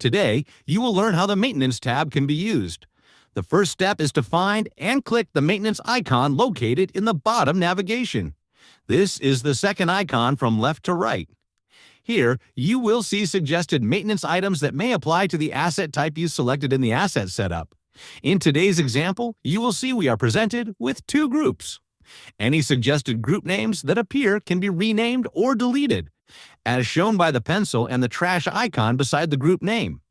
Today, you will learn how the Maintenance tab can be used. The first step is to find and click the Maintenance icon located in the bottom navigation. This is the second icon from left to right. Here, you will see suggested maintenance items that may apply to the asset type you selected in the asset setup. In today's example, you will see we are presented with two groups. Any suggested group names that appear can be renamed or deleted, as shown by the pencil and the trash icon beside the group name.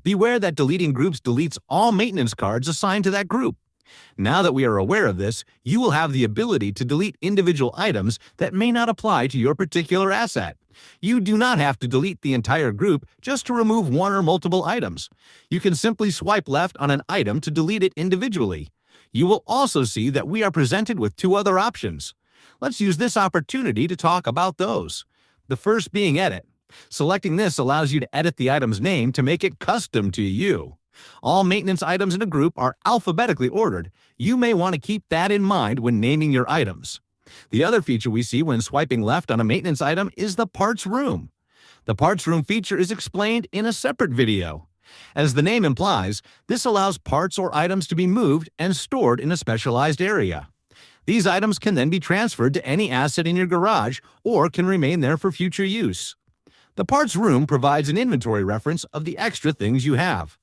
Beware that deleting groups deletes all maintenance cards assigned to that group. Now that we are aware of this, you will have the ability to delete individual items that may not apply to your particular asset. You do not have to delete the entire group just to remove one or multiple items. You can simply swipe left on an item to delete it individually. You will also see that we are presented with two other options. Let's use this opportunity to talk about those. The first being Edit. Selecting this allows you to edit the item's name to make it custom to you. All maintenance items in a group are alphabetically ordered. You may want to keep that in mind when naming your items. The other feature we see when swiping left on a maintenance item is the Parts Room. The Parts Room feature is explained in a separate video. As the name implies, this allows parts or items to be moved and stored in a specialized area. These items can then be transferred to any asset in your garage or can remain there for future use. The Parts Room provides an inventory reference of the extra things you have.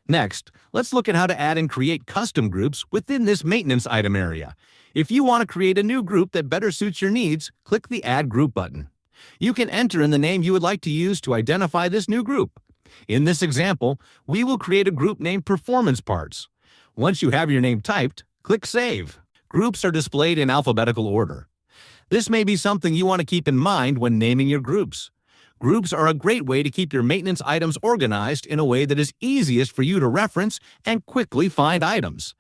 Next, let's look at how to add and create custom groups within this maintenance item area. If you want to create a new group that better suits your needs, click the Add Group button. You can enter in the name you would like to use to identify this new group. In this example, we will create a group named Performance Parts. Once you have your name typed, click Save. Groups are displayed in alphabetical order. This may be something you want to keep in mind when naming your groups. Groups are a great way to keep your maintenance items organized in a way that is easiest for you to reference and quickly find items.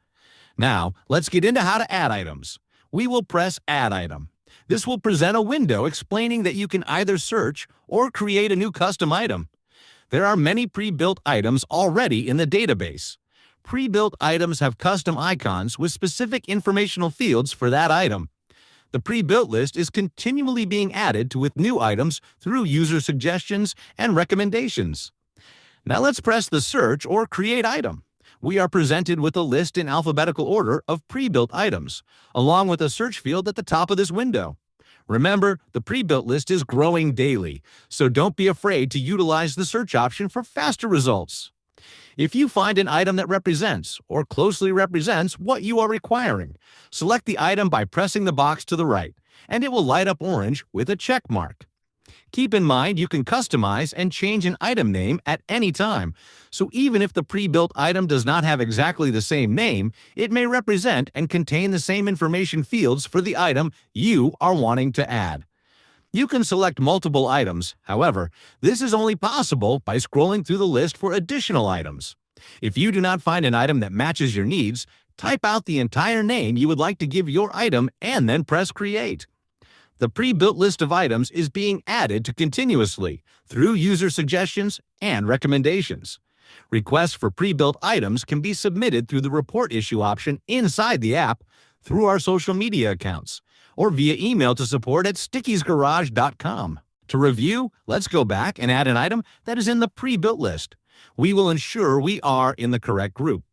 Now, let's get into how to add items. We will press Add Item. This will present a window explaining that you can either search or create a new custom item. There are many pre-built items already in the database. Pre-built items have custom icons with specific informational fields for that item. The pre-built list is continually being added to with new items through user suggestions and recommendations. Now let's press the Search or Create Item. We are presented with a list in alphabetical order of pre-built items, along with a search field at the top of this window. Remember, the pre-built list is growing daily, so don't be afraid to utilize the search option for faster results. If you find an item that represents or closely represents what you are requiring, select the item by pressing the box to the right, and it will light up orange with a check mark. Keep in mind you can customize and change an item name at any time, so even if the pre-built item does not have exactly the same name, it may represent and contain the same information fields for the item you are wanting to add. You can select multiple items, however, this is only possible by scrolling through the list for additional items. If you do not find an item that matches your needs, type out the entire name you would like to give your item and then press Create. The pre-built list of items is being added to continuously through user suggestions and recommendations. Requests for pre-built items can be submitted through the Report Issue option inside the app, through our social media accounts, or via email to support@stickysgarage.com. To review, let's go back and add an item that is in the pre-built list. We will ensure we are in the correct group.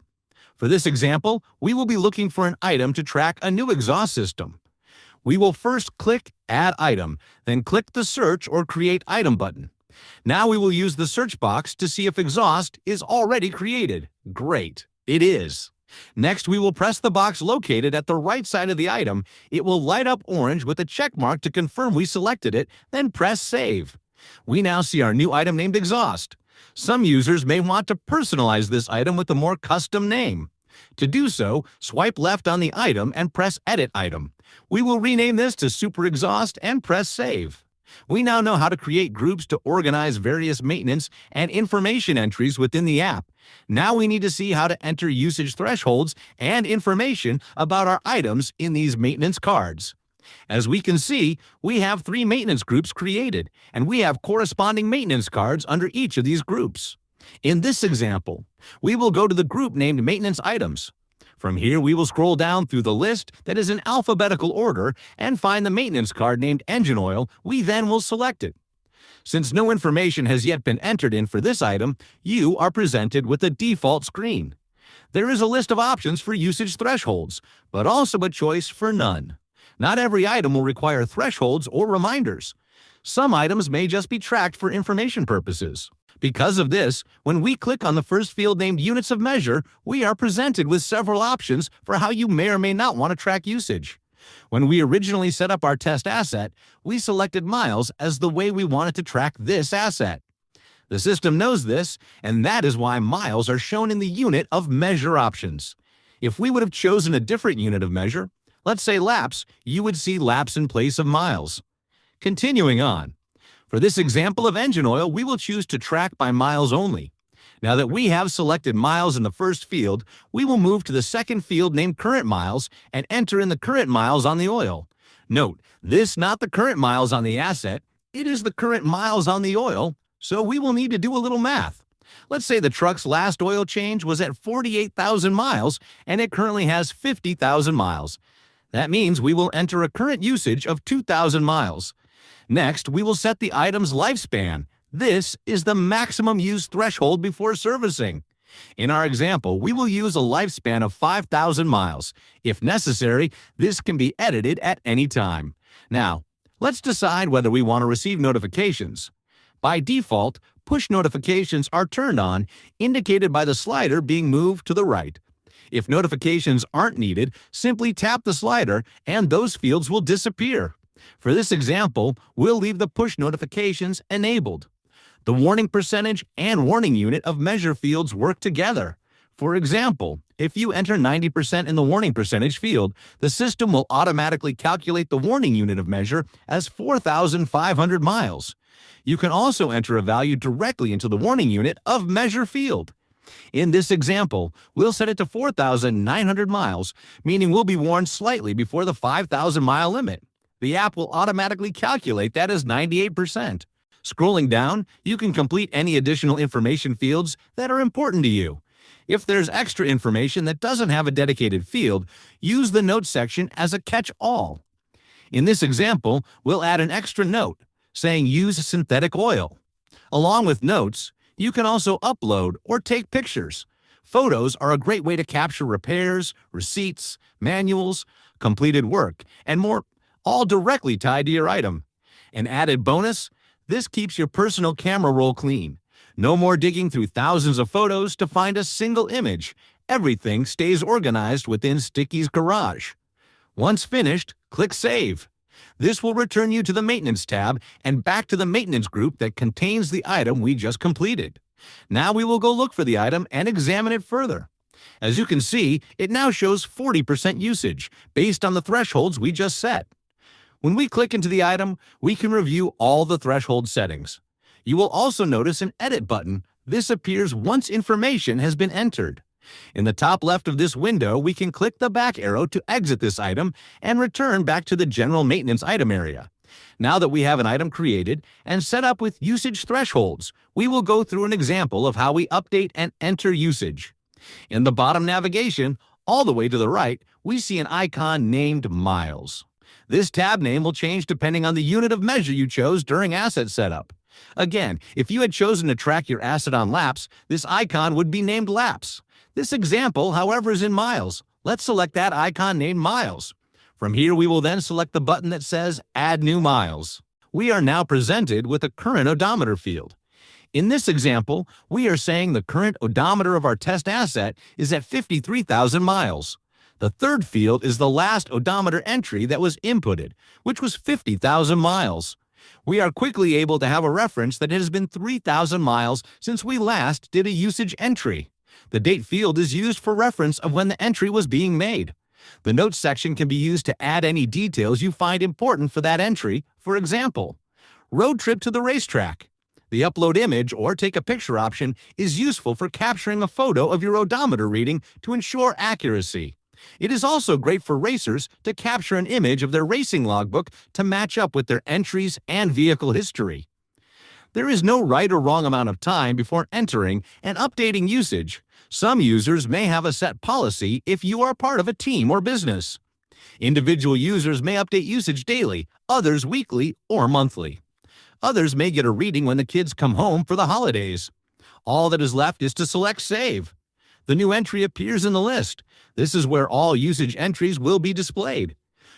For this example, we will be looking for an item to track a new exhaust system. We will first click Add Item, then click the Search or Create Item button. Now we will use the search box to see if exhaust is already created. Great, it is. Next, we will press the box located at the right side of the item. It will light up orange with a check mark to confirm we selected it, then press Save. We now see our new item named Exhaust. Some users may want to personalize this item with a more custom name. To do so, swipe left on the item and press Edit Item. We will rename this to Super Exhaust and press Save. We now know how to create groups to organize various maintenance and information entries within the app. Now we need to see how to enter usage thresholds and information about our items in these maintenance cards. As we can see, we have 3 maintenance groups created, and we have corresponding maintenance cards under each of these groups. In this example, we will go to the group named Maintenance Items. From here, we will scroll down through the list that is in alphabetical order and find the maintenance card named Engine Oil. We then will select it. Since no information has yet been entered in for this item, you are presented with the default screen. There is a list of options for usage thresholds, but also a choice for none. Not every item will require thresholds or reminders. Some items may just be tracked for information purposes. Because of this, when we click on the first field named Units of Measure, we are presented with several options for how you may or may not want to track usage. When we originally set up our test asset, we selected miles as the way we wanted to track this asset. The system knows this, and that is why miles are shown in the Unit of Measure options. If we would have chosen a different unit of measure, let's say laps, you would see laps in place of miles. Continuing on. For this example of engine oil, we will choose to track by miles only. Now that we have selected miles in the first field, we will move to the second field named current miles and enter in the current miles on the oil. Note, this not the current miles on the asset, it is the current miles on the oil, so we will need to do a little math. Let's say the truck's last oil change was at 48,000 miles and it currently has 50,000 miles. That means we will enter a current usage of 2,000 miles. Next, we will set the item's lifespan. This is the maximum use threshold before servicing. In our example, we will use a lifespan of 5,000 miles. If necessary, this can be edited at any time. Now, let's decide whether we want to receive notifications. By default, push notifications are turned on, indicated by the slider being moved to the right. If notifications aren't needed, simply tap the slider and those fields will disappear. For this example, we'll leave the push notifications enabled. The warning percentage and warning unit of measure fields work together. For example, if you enter 90% in the warning percentage field, the system will automatically calculate the warning unit of measure as 4,500 miles. You can also enter a value directly into the warning unit of measure field. In this example, we'll set it to 4,900 miles, meaning we'll be warned slightly before the 5,000-mile limit. The app will automatically calculate that as 98%. Scrolling down, you can complete any additional information fields that are important to you. If there's extra information that doesn't have a dedicated field, use the notes section as a catch-all. In this example, we'll add an extra note saying use synthetic oil. Along with notes, you can also upload or take pictures. Photos are a great way to capture repairs, receipts, manuals, completed work, and more, all directly tied to your item. An added bonus, this keeps your personal camera roll clean. No more digging through thousands of photos to find a single image. Everything stays organized within Stickey's garage. Once finished, click Save. This will return you to the Maintenance tab and back to the maintenance group that contains the item we just completed. Now we will go look for the item and examine it further. As you can see, it now shows 40% usage, based on the thresholds we just set. When we click into the item, we can review all the threshold settings. You will also notice an Edit button. This appears once information has been entered. In the top left of this window, we can click the back arrow to exit this item and return back to the General Maintenance item area. Now that we have an item created and set up with usage thresholds, we will go through an example of how we update and enter usage. In the bottom navigation, all the way to the right, we see an icon named Miles. This tab name will change depending on the unit of measure you chose during asset setup. Again, if you had chosen to track your asset on laps, this icon would be named Laps. This example, however, is in miles. Let's select that icon named Miles. From here, we will then select the button that says Add New Miles. We are now presented with a current odometer field. In this example, we are saying the current odometer of our test asset is at 53,000 miles. The third field is the last odometer entry that was inputted, which was 50,000 miles. We are quickly able to have a reference that it has been 3,000 miles since we last did a usage entry. The date field is used for reference of when the entry was being made. The notes section can be used to add any details you find important for that entry. For example, road trip to the racetrack. The upload image or take a picture option is useful for capturing a photo of your odometer reading to ensure accuracy. It is also great for racers to capture an image of their racing logbook to match up with their entries and vehicle history. There is no right or wrong amount of time before entering and updating usage. Some users may have a set policy if you are part of a team or business. Individual users may update usage daily, others weekly or monthly. Others may get a reading when the kids come home for the holidays. All that is left is to select Save. The new entry appears in the list. This is where all usage entries will be displayed.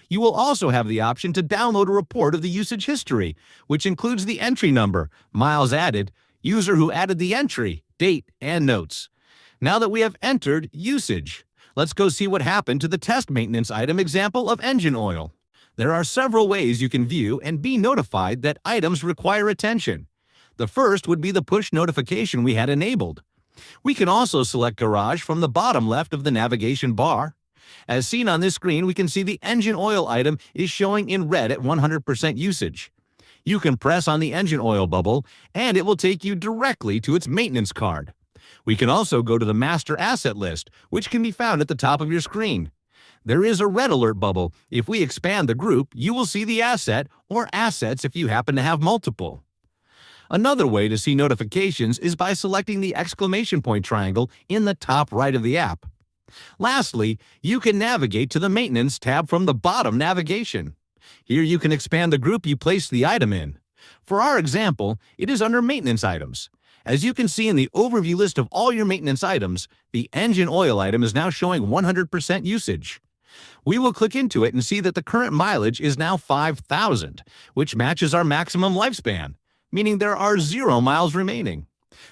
You will also have the option to download a report of the usage history, which includes the entry number, miles added, user who added the entry, date, and notes. Now that we have entered usage, let's go see what happened to the test maintenance item example of engine oil. There are several ways you can view and be notified that items require attention. The first would be the push notification we had enabled. We can also select Garage from the bottom left of the navigation bar. As seen on this screen, we can see the engine oil item is showing in red at 100% usage. You can press on the engine oil bubble, and it will take you directly to its maintenance card. We can also go to the master asset list, which can be found at the top of your screen. There is a red alert bubble. If we expand the group, you will see the asset or assets if you happen to have multiple. Another way to see notifications is by selecting the exclamation point triangle in the top right of the app. Lastly, you can navigate to the Maintenance tab from the bottom navigation. Here you can expand the group you placed the item in. For our example, it is under Maintenance Items. As you can see in the overview list of all your maintenance items, the engine oil item is now showing 100% usage. We will click into it and see that the current mileage is now 5,000, which matches our maximum lifespan, meaning there are 0 miles remaining.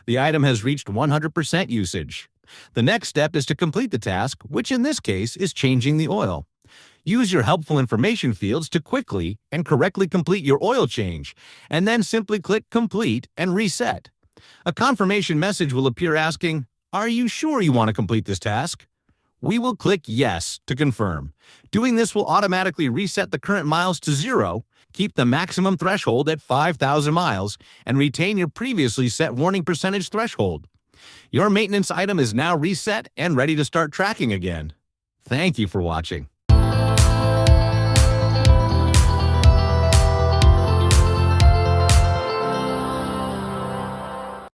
The item has reached 100% usage. The next step is to complete the task, which in this case is changing the oil. Use your helpful information fields to quickly and correctly complete your oil change, and then simply click Complete and Reset. A confirmation message will appear asking, "Are you sure you want to complete this task?" We will click Yes to confirm. Doing this will automatically reset the current miles to 0, keep the maximum threshold at 5,000 miles, and retain your previously set warning percentage threshold. Your maintenance item is now reset and ready to start tracking again. Thank you for watching.